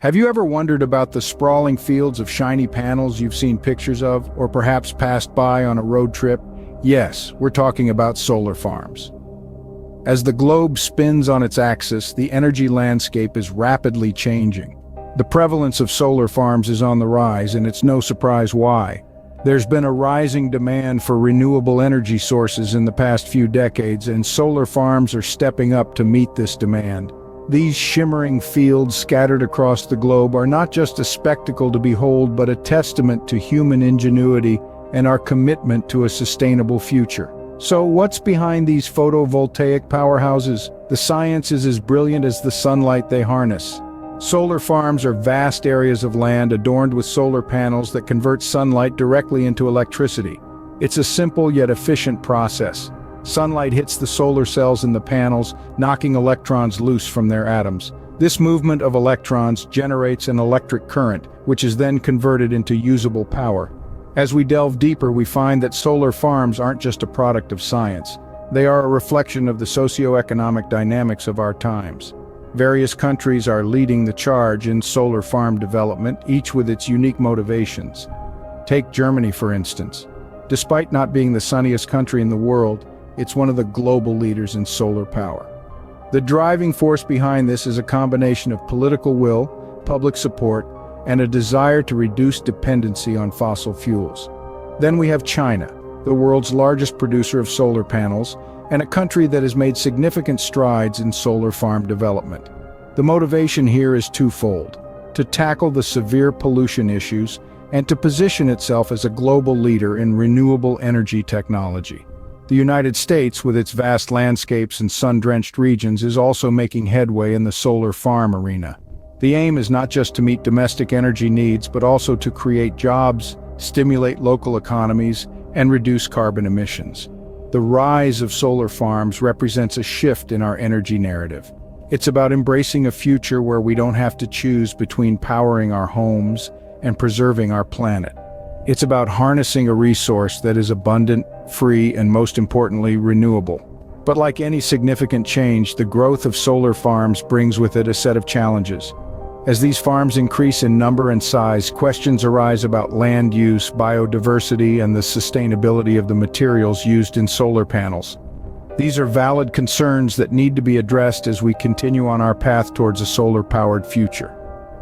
Have you ever wondered about the sprawling fields of shiny panels you've seen pictures of, or perhaps passed by on a road trip? Yes, we're talking about solar farms. As the globe spins on its axis, the energy landscape is rapidly changing. The prevalence of solar farms is on the rise, and it's no surprise why. There's been a rising demand for renewable energy sources in the past few decades, and solar farms are stepping up to meet this demand. These shimmering fields scattered across the globe are not just a spectacle to behold, but a testament to human ingenuity and our commitment to a sustainable future. So what's behind these photovoltaic powerhouses? The science is as brilliant as the sunlight they harness. Solar farms are vast areas of land adorned with solar panels that convert sunlight directly into electricity. It's a simple yet efficient process. Sunlight hits the solar cells in the panels, knocking electrons loose from their atoms. This movement of electrons generates an electric current, which is then converted into usable power. As we delve deeper, we find that solar farms aren't just a product of science. They are a reflection of the socio-economic dynamics of our times. Various countries are leading the charge in solar farm development, each with its unique motivations. Take Germany, for instance. Despite not being the sunniest country in the world, it's one of the global leaders in solar power. The driving force behind this is a combination of political will, public support, and a desire to reduce dependency on fossil fuels. Then we have China, the world's largest producer of solar panels, and a country that has made significant strides in solar farm development. The motivation here is twofold: to tackle the severe pollution issues and to position itself as a global leader in renewable energy technology. The United States, with its vast landscapes and sun-drenched regions, is also making headway in the solar farm arena. The aim is not just to meet domestic energy needs, but also to create jobs, stimulate local economies, and reduce carbon emissions. The rise of solar farms represents a shift in our energy narrative. It's about embracing a future where we don't have to choose between powering our homes and preserving our planet. It's about harnessing a resource that is abundant, free, and most importantly, renewable. But like any significant change, the growth of solar farms brings with it a set of challenges. As these farms increase in number and size, questions arise about land use, biodiversity, and the sustainability of the materials used in solar panels. These are valid concerns that need to be addressed as we continue on our path towards a solar-powered future.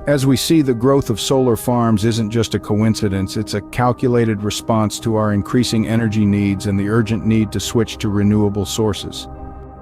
As we see, the growth of solar farms isn't just a coincidence, it's a calculated response to our increasing energy needs and the urgent need to switch to renewable sources.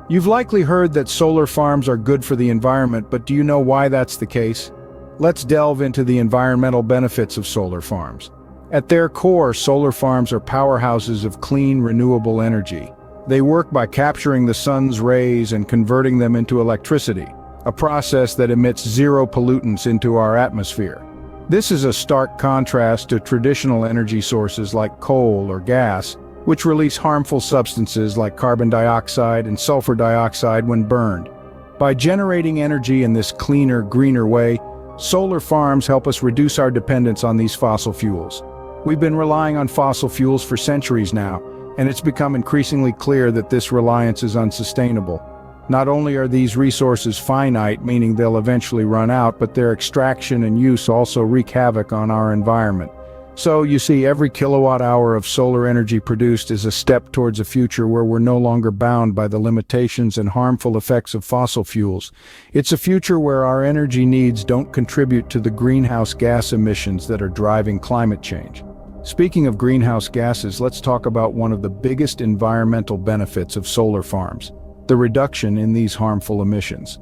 You've likely heard that solar farms are good for the environment, but do you know why that's the case? Let's delve into the environmental benefits of solar farms. At their core, solar farms are powerhouses of clean, renewable energy. They work by capturing the sun's rays and converting them into electricity, a process that emits zero pollutants into our atmosphere. This is a stark contrast to traditional energy sources like coal or gas, which release harmful substances like carbon dioxide and sulfur dioxide when burned. By generating energy in this cleaner, greener way, solar farms help us reduce our dependence on these fossil fuels. We've been relying on fossil fuels for centuries now, and it's become increasingly clear that this reliance is unsustainable. Not only are these resources finite, meaning they'll eventually run out, but their extraction and use also wreak havoc on our environment. So, you see, every kilowatt hour of solar energy produced is a step towards a future where we're no longer bound by the limitations and harmful effects of fossil fuels. It's a future where our energy needs don't contribute to the greenhouse gas emissions that are driving climate change. Speaking of greenhouse gases, let's talk about one of the biggest environmental benefits of solar farms: the reduction in these harmful emissions.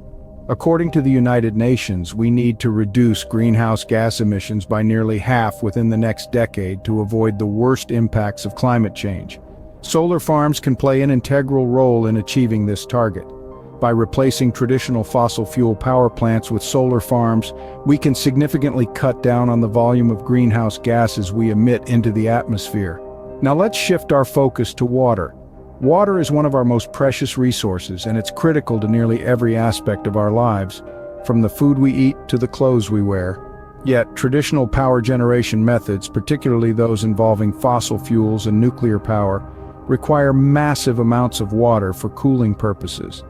According to the United Nations, we need to reduce greenhouse gas emissions by nearly half within the next decade to avoid the worst impacts of climate change. Solar farms can play an integral role in achieving this target. By replacing traditional fossil fuel power plants with solar farms, we can significantly cut down on the volume of greenhouse gases we emit into the atmosphere. Now let's shift our focus to water. Water is one of our most precious resources, and it's critical to nearly every aspect of our lives, from the food we eat to the clothes we wear. Yet, traditional power generation methods, particularly those involving fossil fuels and nuclear power, require massive amounts of water for cooling purposes.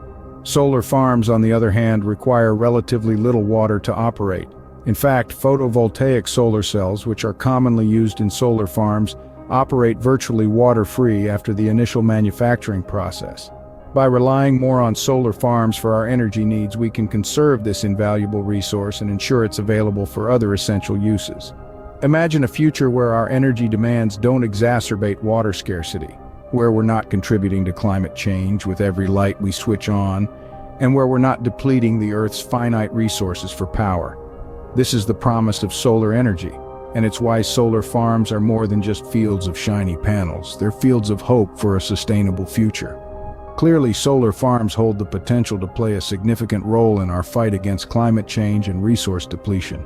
Solar farms, on the other hand, require relatively little water to operate. In fact, photovoltaic solar cells, which are commonly used in solar farms, operate virtually water-free after the initial manufacturing process. By relying more on solar farms for our energy needs, we can conserve this invaluable resource and ensure it's available for other essential uses. Imagine a future where our energy demands don't exacerbate water scarcity, where we're not contributing to climate change with every light we switch on, and where we're not depleting the Earth's finite resources for power. This is the promise of solar energy, and it's why solar farms are more than just fields of shiny panels. They're fields of hope for a sustainable future. Clearly, solar farms hold the potential to play a significant role in our fight against climate change and resource depletion.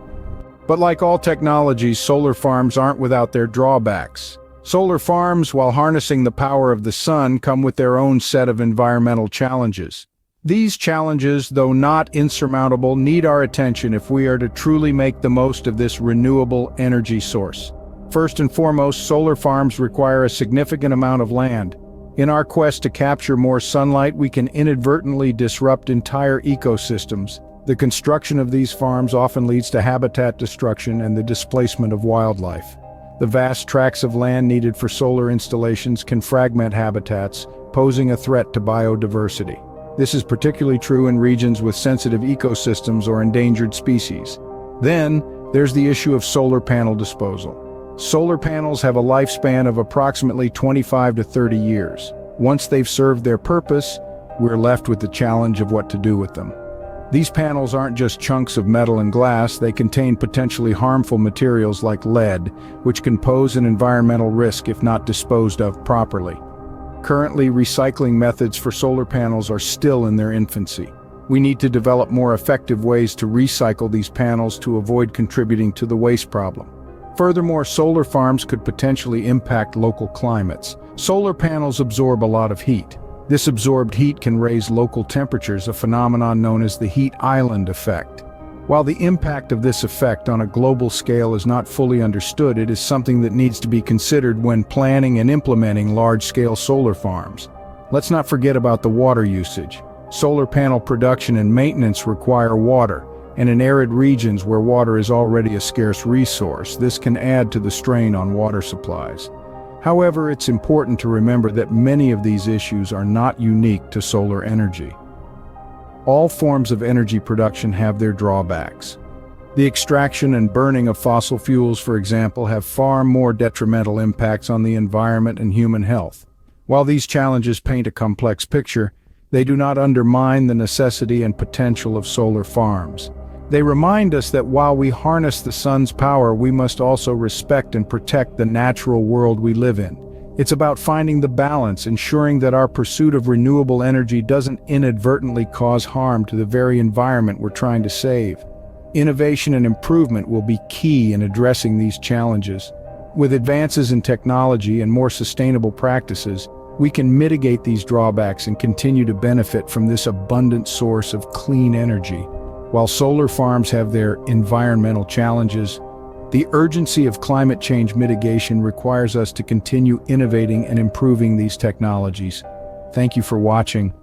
But like all technologies, solar farms aren't without their drawbacks. Solar farms, while harnessing the power of the sun, come with their own set of environmental challenges. These challenges, though not insurmountable, need our attention if we are to truly make the most of this renewable energy source. First and foremost, solar farms require a significant amount of land. In our quest to capture more sunlight, we can inadvertently disrupt entire ecosystems. The construction of these farms often leads to habitat destruction and the displacement of wildlife. The vast tracts of land needed for solar installations can fragment habitats, posing a threat to biodiversity. This is particularly true in regions with sensitive ecosystems or endangered species. Then, there's the issue of solar panel disposal. Solar panels have a lifespan of approximately 25 to 30 years. Once they've served their purpose, we're left with the challenge of what to do with them. These panels aren't just chunks of metal and glass, they contain potentially harmful materials like lead, which can pose an environmental risk if not disposed of properly. Currently, recycling methods for solar panels are still in their infancy. We need to develop more effective ways to recycle these panels to avoid contributing to the waste problem. Furthermore, solar farms could potentially impact local climates. Solar panels absorb a lot of heat. This absorbed heat can raise local temperatures, a phenomenon known as the heat island effect. While the impact of this effect on a global scale is not fully understood, it is something that needs to be considered when planning and implementing large-scale solar farms. Let's not forget about the water usage. Solar panel production and maintenance require water, and in arid regions where water is already a scarce resource, this can add to the strain on water supplies. However, it's important to remember that many of these issues are not unique to solar energy. All forms of energy production have their drawbacks. The extraction and burning of fossil fuels, for example, have far more detrimental impacts on the environment and human health. While these challenges paint a complex picture, they do not undermine the necessity and potential of solar farms. They remind us that while we harness the sun's power, we must also respect and protect the natural world we live in. It's about finding the balance, ensuring that our pursuit of renewable energy doesn't inadvertently cause harm to the very environment we're trying to save. Innovation and improvement will be key in addressing these challenges. With advances in technology and more sustainable practices, we can mitigate these drawbacks and continue to benefit from this abundant source of clean energy. While solar farms have their environmental challenges, the urgency of climate change mitigation requires us to continue innovating and improving these technologies. Thank you for watching.